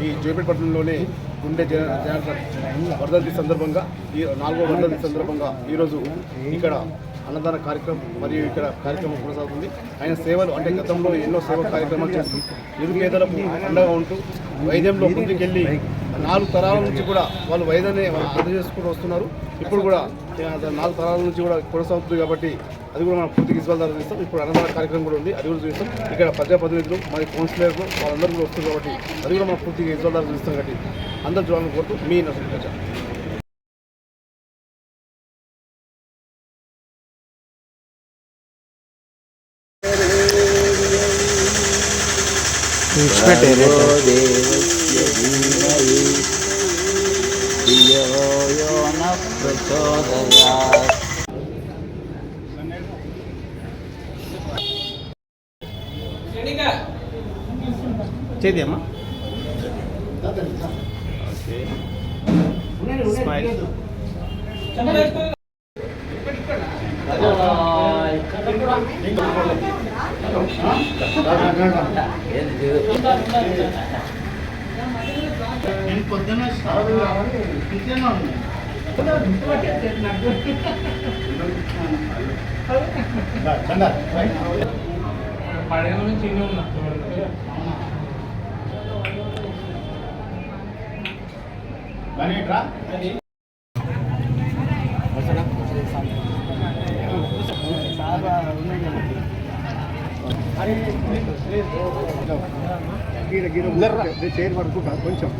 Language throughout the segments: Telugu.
ఈ జోయిపేట పట్టణంలోనే గుండె జనార్దన్ వర్ధంతి సందర్భంగా ఈ 4వ వర్ధంతి సందర్భంగా ఈరోజు ఇక్కడ అన్నదాన కార్యక్రమం మరియు ఇక్కడ కార్యక్రమం కొనసాగుతుంది. ఆయన సేవలు అంటే గతంలో ఎన్నో సేవా కార్యక్రమాలు చేస్తూ నిరుపేదలకు అండగా ఉంటూ వైద్యంలో ముందుకెళ్ళి 4 తరాల నుంచి కూడా వాళ్ళు వైద్యాన్ని అర్థం చేసుకుంటూ వస్తున్నారు. ఇప్పుడు కూడా 4 తరాల నుంచి కూడా కొనసాగుతుంది కాబట్టి అది కూడా మనం పూర్తిగా విజువల్ చూస్తాం. ఇప్పుడు అన్నదాన కార్యక్రమం కూడా ఉంది, అది కూడా చూస్తాం. ఇక్కడ ప్రజాప్రతినిధులు మరి కౌన్సిలర్లు వాళ్ళందరూ కూడా వస్తుంది కాబట్టి అది కూడా మనం పూర్తిగా విజువల్ చూస్తాం. కాబట్టి అందరూ చూడాలని కోరుతూ మీ నరసింహ. చేద్దామా స్మైల్ పొద్దున్న పడగ నుంచి ఉన్నా చైర్ పడుకుంటా కొంచెం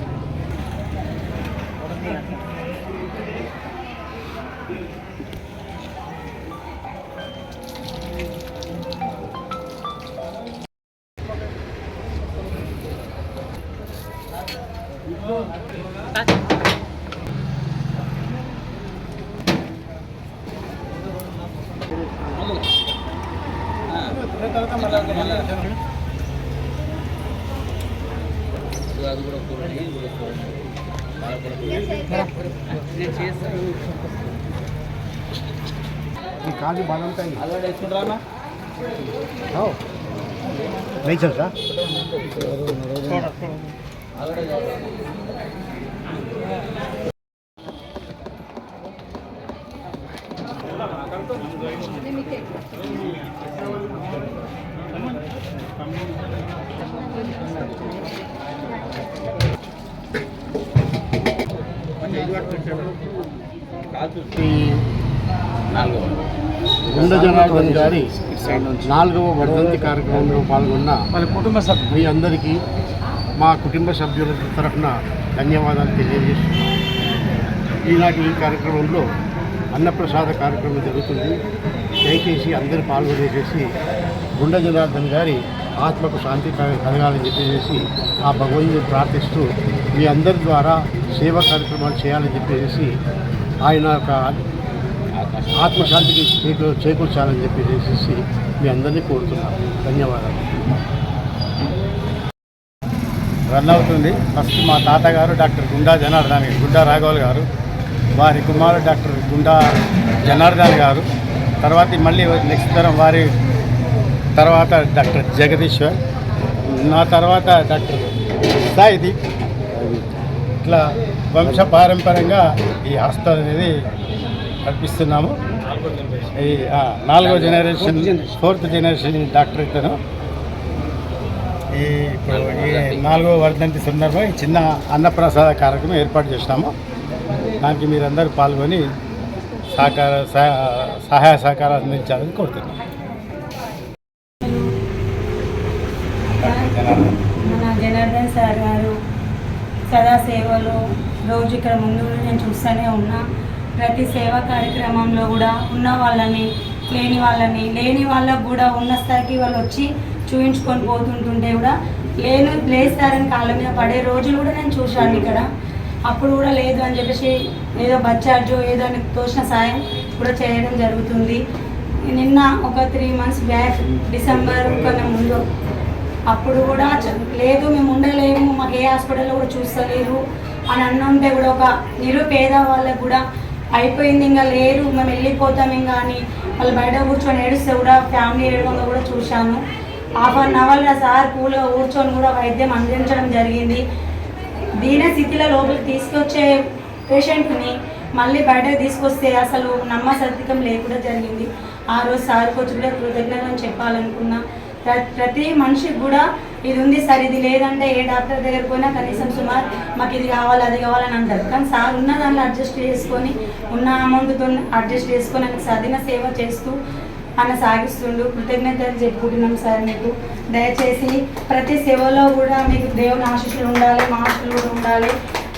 కాదు బాగా ఉంటాయి అలా వేసుకుంటారా नहीं चल रहा గుండె జనార్దన్ గారి 4వ వర్ధంతి కార్యక్రమంలో పాల్గొన్న మీ అందరికీ మా కుటుంబ సభ్యుల తరఫున ధన్యవాదాలు తెలియజేస్తున్నాం. ఈనాటి ఈ కార్యక్రమంలో అన్నప్రసాద కార్యక్రమం జరుగుతుంది. దయచేసి అందరూ పాల్గొనేసేసి గుండె జనార్దన్ గారి ఆత్మకు శాంతి కలగాలని చెప్పేసి ఆ భగవంతుని ప్రార్థిస్తూ మీ అందరి ద్వారా సేవా కార్యక్రమాలు చేయాలని చెప్పేసి ఆయన యొక్క ఆత్మశాంతికి చేకూర్చాలని చెప్పేసి మీ అందరినీ కోరుతున్నాను. ధన్యవాదాలు. రన్ అవుతుంది. ఫస్ట్ మా తాతగారు డాక్టర్ గుండా గుండా రాఘవల్ గారు, వారి కుమారుడు డాక్టర్ గుండా జనార్దన్ గారు, తర్వాత మళ్ళీ నెక్స్ట్ తరం వారి తర్వాత డాక్టర్ జగదీశ్వర్, నా తర్వాత డాక్టర్ సాయిది. ఇట్లా వంశ పారంపర్యంగా ఈ హాస్పిటల్ అనేది నడిపిస్తున్నాము. ఈ 4వ జనరేషన్ 4th జనరేషన్ డాక్టర్ ఇతను. ఈ 4వ వర్ధంతి సందర్భంగా చిన్న అన్నప్రసాద కార్యక్రమం ఏర్పాటు చేసినాము. దానికి మీరందరూ పాల్గొని సహాయ సహకారాలు అందించాలని కోరుతున్నాం. మన జనార్దన్ సార్ గారు సదా సేవలు రోజు ఇక్కడ ముందు నేను చూస్తూనే ఉన్నా. ప్రతి సేవా కార్యక్రమంలో కూడా ఉన్న వాళ్ళని లేని వాళ్ళకు కూడా ఉన్న స్థాయికి వాళ్ళు వచ్చి చూయించుకొని పోతుంటుంటే కూడా లేస్తారని కాళ్ళ మీద పడే రోజులు కూడా నేను చూశాను ఇక్కడ. అప్పుడు కూడా లేదు అని చెప్పేసి ఏదో బచ్చార్జు ఏదో అని తోచిన సాయం కూడా చేయడం జరుగుతుంది. నిన్న ఒక 3 months బ్యాక్ డిసెంబర్ కన్నా ముందు అప్పుడు కూడా లేదు మేము ఉండలేము, మాకు ఏ హాస్పిటల్లో కూడా చూస్తలేరు అని అన్నుంటే కూడా ఒక నిరుపేద వాళ్ళకు కూడా అయిపోయింది, ఇంకా లేరు, మేము వెళ్ళిపోతాం ఇంకా అని వాళ్ళు బయట కూర్చొని ఏడుస్తే కూడా ఫ్యామిలీ ఏడవంగా కూడా చూశాను. 1/2 hour సార్ కూలో కూర్చొని కూడా వైద్యం అందించడం జరిగింది. దీన స్థితిలో లోపలికి తీసుకొచ్చే పేషెంట్ని మళ్ళీ బయటకు తీసుకొస్తే అసలు నమ్మసత్యం లేకుండా జరిగింది. ఆ రోజు సార్ వచ్చి కూడా కృతజ్ఞతలు చెప్పాలనుకున్నా. ప్రతి మనిషికి కూడా ఇది ఉంది సార్, ఇది లేదంటే ఏ డాక్టర్ దగ్గరికి పోయినా కనీసం సుమారు మాకు ఇది కావాలి అది కావాలని అంటారు. కానీ సార్ ఉన్న దాంట్లో అడ్జస్ట్ చేసుకొని, ఉన్న అమౌంట్తో అడ్జస్ట్ చేసుకొని ఆయనకు సరైన సేవ చేస్తూ ఆయన సాగిస్తుండు. కృతజ్ఞతలు చెప్పుకుంటున్నాం సార్ మీకు. దయచేసి ప్రతి సేవలో కూడా మీకు దేవుని ఆశీస్సులు ఉండాలి, మా ఆశీస్సులు కూడా ఉండాలి.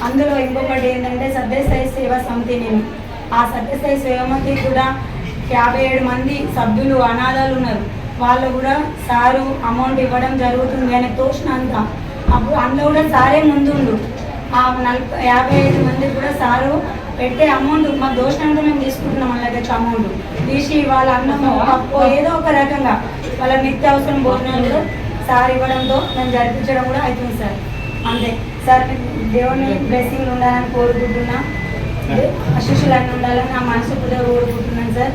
అందులో ఇంకొకటి ఏంటంటే సత్యసాయి సేవా సమితి, నేను ఆ సత్యసాయి సేవకి కూడా 57 మంది సభ్యులు అనాథాలు ఉన్నారు. వాళ్ళు కూడా సారు అమౌంట్ ఇవ్వడం జరుగుతుంది ఆయనకు తోచినంత. అప్పుడు అందులో కూడా సారే ముందుండు. ఆ 55 మందికి కూడా సారు పెట్టే అమౌంట్ మాకు దోషంగా మేము తీసుకుంటున్నాం. అలాగే అమౌంట్ తీసి వాళ్ళ అన్నము పప్పు ఏదో ఒక రకంగా వాళ్ళ నిత్య అవసరం భోజనాలు కూడా సార్ ఇవ్వడంతో మేము జరిపించడం కూడా అవుతుంది సార్. అంతే సార్, దేవుని బ్లెస్సింగ్లు ఉండాలని కోరుకుంటున్నా, ఆశీస్సులన్నీ ఉండాలని నా మనసు కూడా కోరుకుంటున్నాను సార్.